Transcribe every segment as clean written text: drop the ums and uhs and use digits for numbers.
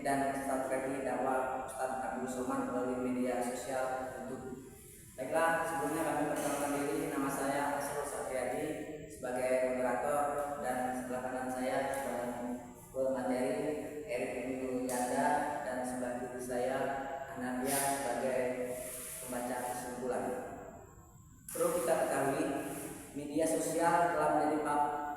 dan strategi dakwah Ustadz Abdul Somad melalui media sosial YouTube. Baiklah, sebelumnya kami perkenalkan diri, nama saya Asrul Satriadi sebagai moderator, dan sebelah kanan saya pemateri Erik Yanda, dan sebelah kiri saya Anadia sebagai pembaca kesimpulan. Perlu kita ketahui, media sosial telah menjadi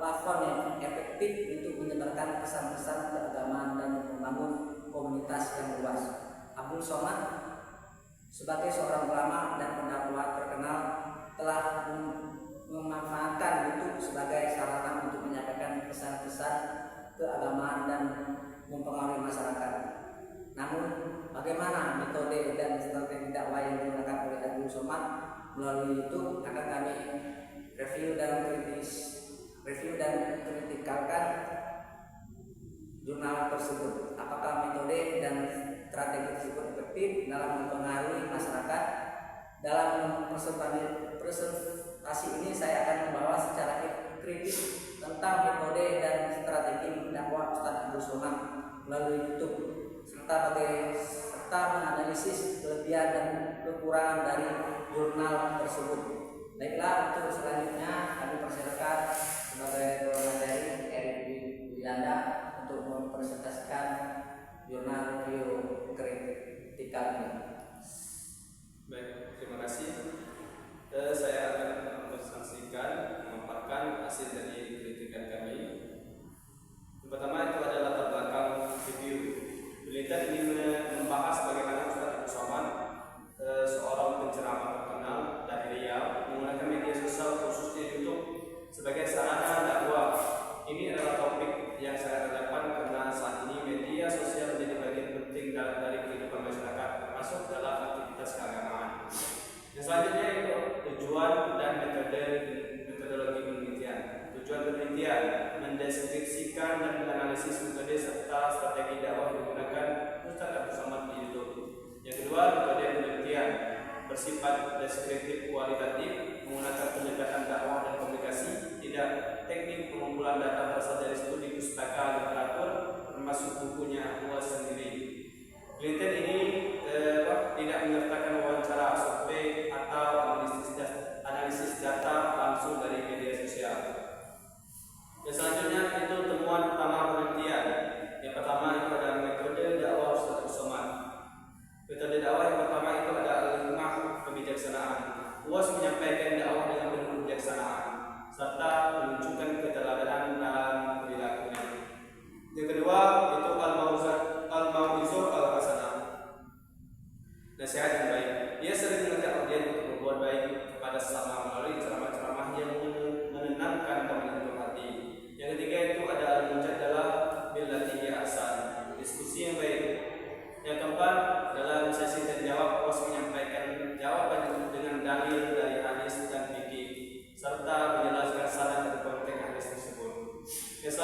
platform yang efektif untuk menyebarkan pesan-pesan keagamaan dan membangun komunitas yang luas. Abdul Somad sebagai seorang ulama dan pendakwah terkenal telah memanfaatkan YouTube sebagai sarana untuk menyampaikan pesan-pesan keagamaan dan mempengaruhi masyarakat. Namun, bagaimana metode dan strategi dakwah yang digunakan oleh Abdul Somad melalui YouTube akan kami review dan kritikalkan jurnal tersebut. Apakah metode dan strategi tersebut efektif dalam mempengaruhi masyarakat? Dalam presentasi ini saya akan membawa secara kritis tentang metode dan strategi dakwah Ustadz Abdul Somad melalui YouTube, serta menganalisis kelebihan dan kekurangan dari jurnal tersebut. Baiklah, untuk selanjutnya kami persilakan sebagai pemateri Erik Yanda untuk mempresentasikan jurnal review kritikal ini. Baik, terima kasih. Saya akan mempresentasikan, memaparkan hasil dari kritikan kami. Yang pertama itu adalah latar belakang review. Penelitian ini membahas bagaimana Ustadz Abdul Somad, seorang penceramah terkenal dari Riau, menggunakan media sosial khususnya YouTube sebagai sarana dakwah. Ini adalah topik yang sangat relevan karena saat ini media sosial menjadi bagian penting dari kehidupan masyarakat, termasuk dalam aktivitas keagamaan. Yang selanjutnya itu tujuan dan metodologi penelitian. Tujuan penelitian mendeskripsikan dan menganalisis metode serta strategi dakwah yang digunakan Ustadz Abdul Somad di YouTube. Yang kedua, metode penelitian bersifat deskriptif kualitatif, menggunakan pendekatan dakwah dan komunikasi, tidak teknik pengumpulan data berasal dari studi pustaka literatur, termasuk bukunya UAS sendiri. Penelitian ini tidak menyertakan wawancara, survei, atau analisis data langsung dari media sosial. Yang selanjutnya itu temuan utama penelitian. Yang pertama itu adalah metode dakwah Ustadz Abdul Somad. Metode dakwah yang pertama itu ada al-hikmah, kebijaksanaan. UAS menyampaikan dakwah dengan penuh kebijaksanaan serta menunjukkan keteladanan dalam perilakunya. Yang kedua itu al-mau'izah al-hasanah, nasihat yang baik. Ia sering mengajak audiens untuk berbuat baik kepada sesama melalui ceramah-ceramah yang menenangkan dan menyentuh hati. Yang ketiga itu ada al-mujadalah billati hiya ahsan, diskusi yang baik. Yang keempat, dalam sesi tanya jawab, UAS menyampaikan jawaban dengan dalil dari hadis dan fikih serta menjelaskan sanad dan konteks hadis tersebut. Yang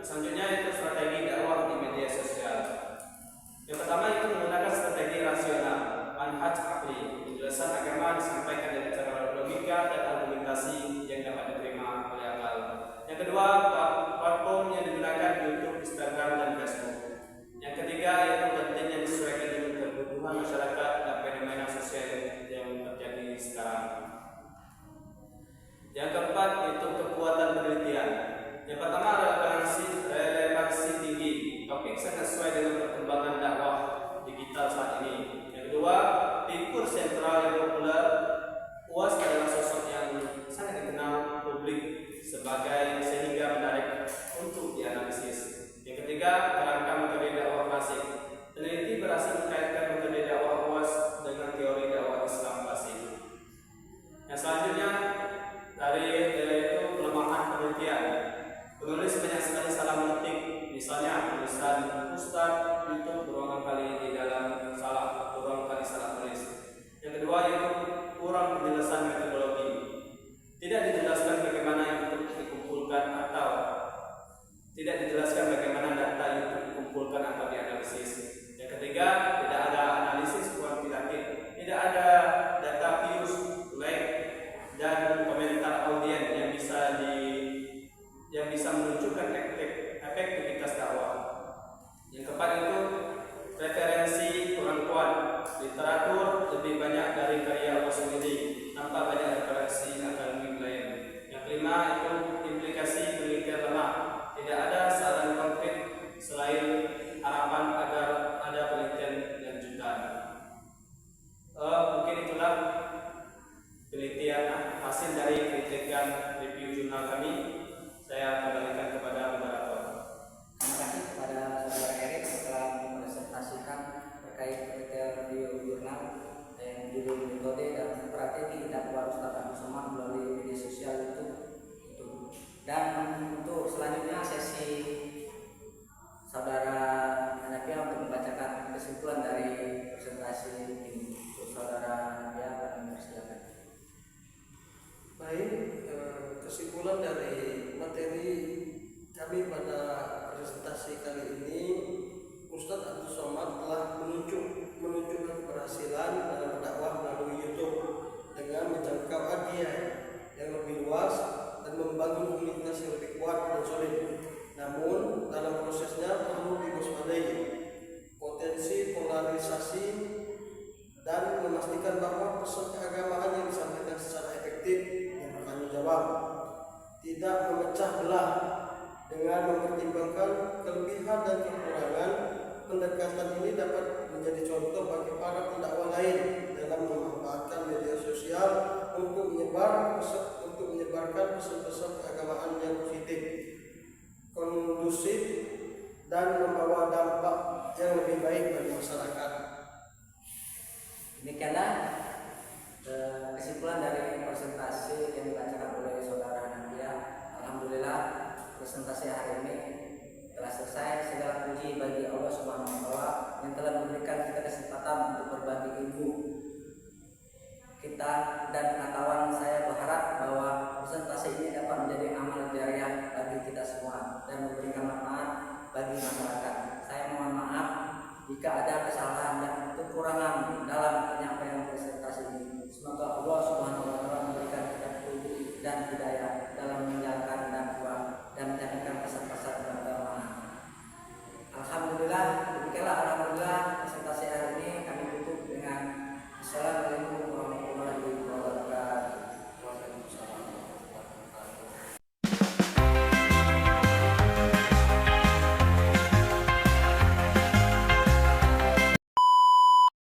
selanjutnya itu strategi dakwah di media sosial. Yang pertama itu menggunakan strategi rasional, manhaj aqli, penjelasan agama disampaikan dengan cara logika dan argumentasi yang dapat diterima oleh akal. Yang kedua, platform yang digunakan YouTube, Instagram, dan Facebook. Yang ketiga yaitu konten yang disesuaikan dengan kebutuhan masyarakat dan fenomena sosial yang terjadi sekarang. Yang keempat itu kekuatan penelitian. Yang pertama relevansi tinggi, topik sangat sesuai dengan perkembangan dakwah digital saat ini. Yang kedua, figur sentral yang populer. UAS adalah sosok yang sangat dikenal publik sehingga menarik untuk dianalisis. Yang ketiga, kerangka metode dakwah klasik. Peneliti berhasil mengkaitkan metode dakwah UAS dengan teori dakwah Islam klasik. Yang selanjutnya itu kelemahan penelitian. Penulis banyak sekali salah mengetik, misalnya tulisan Ustadz itu berulang kali di dalam berulang kali salah tulis. Yang kedua yaitu kurang penjelasan metodologi. Tidak dijelaskan bagaimana yang dikumpulkan atau tidak dijelaskan bagaimana data yang dikumpulkan atau dianalisis. Yang ketiga, tidak ada analisis kuantitatif, tidak ada data views, like, dan komentar audiens yang bisa menunjukkan efektivitas dakwah. Yang keempat itu Dengan mempertimbangkan kelebihan dan kekurangan, pendekatan ini dapat menjadi contoh bagi para pendakwa lain dalam memanfaatkan media sosial untuk menyebarkan pesan-pesan keagamaan yang positif, kondusif, dan membawa dampak yang lebih baik bagi masyarakat. Demikianlah kesimpulan dari presentasi yang dibacakan oleh saudara Hanafiah. Alhamdulillah presentasi hari ini telah selesai. Segala puji bagi Allah Subhanahu wa taala yang telah memberikan kita kesempatan untuk berbagi ilmu. Kita dan pengetahuan saya berharap bahwa presentasi ini dapat menjadi amal jariah bagi kita semua dan memberikan manfaat bagi masyarakat.